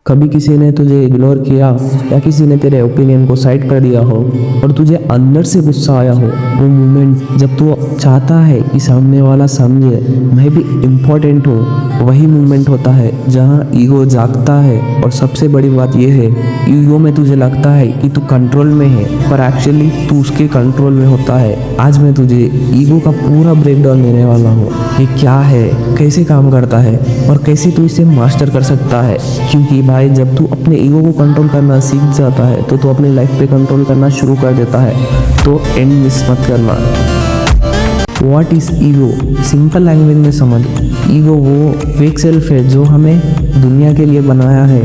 कभी किसी ने तुझे इग्नोर किया या किसी ने तेरे ओपिनियन को साइड कर दिया हो और तुझे अंदर से गुस्सा आया हो, वो मोमेंट जब तू चाहता है कि सामने वाला समझे मैं भी इम्पोर्टेंट हूँ, वही मोमेंट होता है जहाँ ईगो जागता है। और सबसे बड़ी बात यह है, ईगो में तुझे लगता है कि तू कंट्रोल में है, पर एक्चुअली तू उसके कंट्रोल में होता है। आज मैं तुझे ईगो का पूरा ब्रेकडाउन देने वाला हूँ, ये क्या है, कैसे काम करता है और कैसे तू इसे मास्टर कर सकता है। क्योंकि भाई जब तू अपने ईगो को कंट्रोल करना सीख जाता है तो तू अपनी लाइफ पे कंट्रोल करना शुरू कर देता है। तो एंड मिस मत करना। What is ego? Simple language में समझ, ईगो वो फेक सेल्फ है जो हमें दुनिया के लिए बनाया है,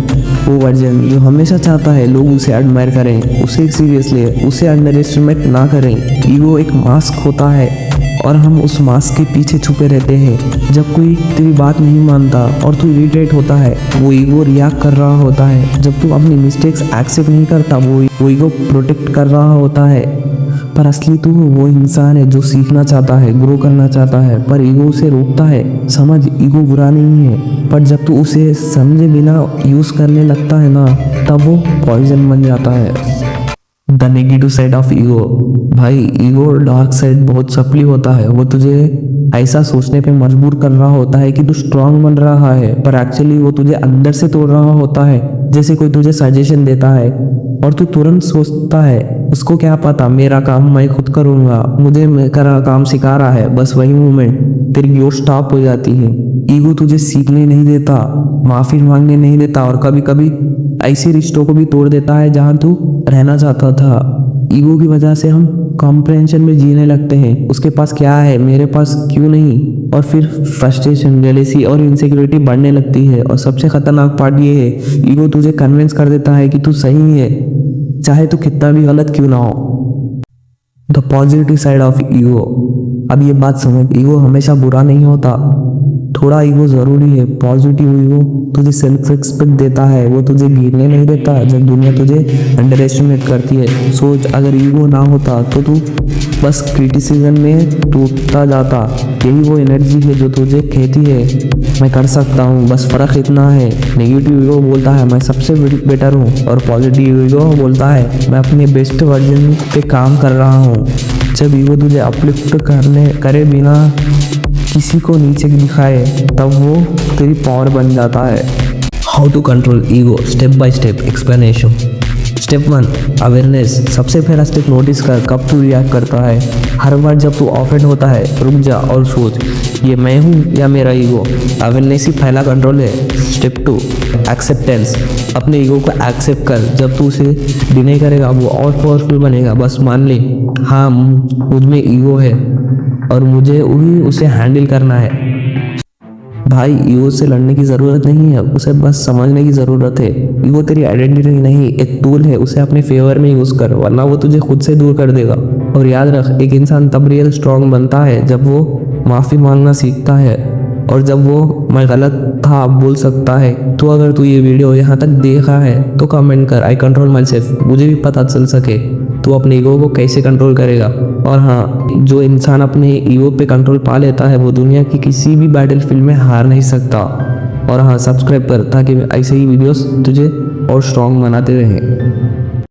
वो वर्जन जो हमेशा चाहता है लोग उसे एडमायर करें, उसे सीरियस ले, उसे अंडर एस्टिमेट ना करें। ईगो एक मास्क होता है और हम उस मास्क के पीछे छुपे रहते हैं। जब कोई तेरी बात नहीं मानता और तू इरिटेट होता है, वो ईगो रिएक्ट कर रहा होता है। जब तू अपनी मिस्टेक्स एक्सेप्ट नहीं करता, वो ईगो प्रोटेक्ट कर रहा होता है। पर असली तू वो इंसान है जो सीखना चाहता है, ग्रो करना चाहता है, पर ईगो उसे रोकता है। समझ, ईगो बुरा नहीं है, पर जब तू उसे समझे बिना यूज करने लगता है ना, तब वो पॉइजन बन जाता है। The negative side of ego. भाई ईगो डार्क साइड बहुत सपली होता है। वो तुझे ऐसा सोचने पे मजबूर कर रहा होता है कि तू स्ट्रांग बन रहा है, पर एक्चुअली वो तुझे अंदर से तोड़ रहा होता है। जैसे कोई तुझे सजेशन देता है और तू तुरंत सोचता है उसको क्या पता, मेरा काम मैं खुद करूंगा, मुझे मेरा काम सिखा रहा है। बस वही मोमेंट तेरी ग्रोथ स्टॉप हो जाती है। ईगो तुझे सीखने नहीं देता, माफी मांगने नहीं देता और कभी कभी ऐसे रिश्तों को भी तोड़ देता है जहां तू रहना चाहता था। ईगो की वजह से हम कॉम्प्रहेंशन में जीने लगते हैं, उसके पास क्या है मेरे पास क्यों नहीं, और फिर फ्रस्ट्रेशन, जेलेसी और इनसिक्योरिटी बढ़ने लगती है। और सबसे खतरनाक पार्ट ये है, ईगो तुझे कन्विंस कर देता है कि तू सही है, चाहे तू कितना भी गलत क्यों ना हो। The positive side of ego. अब ये बात समझ, ईगो हमेशा बुरा नहीं होता, थोड़ा ईगो जरूरी है। पॉजिटिव ईगो तुझे सेल्फ रिस्पेक्ट देता है, वो तुझे गिरने नहीं देता जब दुनिया तुझे अंडर एस्टिमेट करती है। सोच, अगर ईगो ना होता तो तू बस क्रिटिसिज्म में टूटता जाता। यही वो एनर्जी है जो तुझे कहती है मैं कर सकता हूँ। बस फर्क इतना है, नेगेटिव ईगो बोलता है मैं सबसे बेटर हूँ, और पॉजिटिव ईगो बोलता है मैं अपने बेस्ट वर्जन पे काम कर रहा हूँ। जब ईगो तुझे अपलिफ्ट करे बिना किसी को नीचे दिखाए, तब वो तेरी पावर बन जाता है। How to control ego, step by step explanation. Step 1, awareness. सबसे पहला स्टेप नोटिस कर कब तू रिएक्ट करता है। हर बार जब तू ऑफेंड होता है, रुक जा और सोच, ये मैं हूँ या मेरा ईगो। अवेयरनेस ही पहला कंट्रोल है। Step 2, acceptance. अपने ईगो को एक्सेप्ट कर। जब तू उसे डिनाई करेगा वो और पावरफुल बनेगा। बस मान ले, हाँ मुझ में ईगो है और मुझे उसे हैंडल करना है। भाई ईगो से लड़ने की ज़रूरत नहीं है, उसे बस समझने की ज़रूरत है। ईगो तेरी आइडेंटिटी नहीं, एक टूल है, उसे अपने फेवर में यूज़ कर, वरना वो तुझे खुद से दूर कर देगा। और याद रख, एक इंसान तब रियल स्ट्रांग बनता है जब वो माफ़ी मांगना सीखता है, और जब वो मैं गलत था बोल सकता है। तो अगर तू ये वीडियो यहाँ तक देखा है तो कमेंट कर आई कंट्रोल माई सेल्फ, मुझे भी पता चल सके तू अपने ईगो को कैसे कंट्रोल करेगा। और हाँ, जो इंसान अपने ईगो पे कंट्रोल पा लेता है वो दुनिया की किसी भी बैटलफील्ड में हार नहीं सकता। और हाँ, सब्सक्राइब कर ताकि ऐसे ही वीडियोस तुझे और स्ट्रॉन्ग बनाते रहें।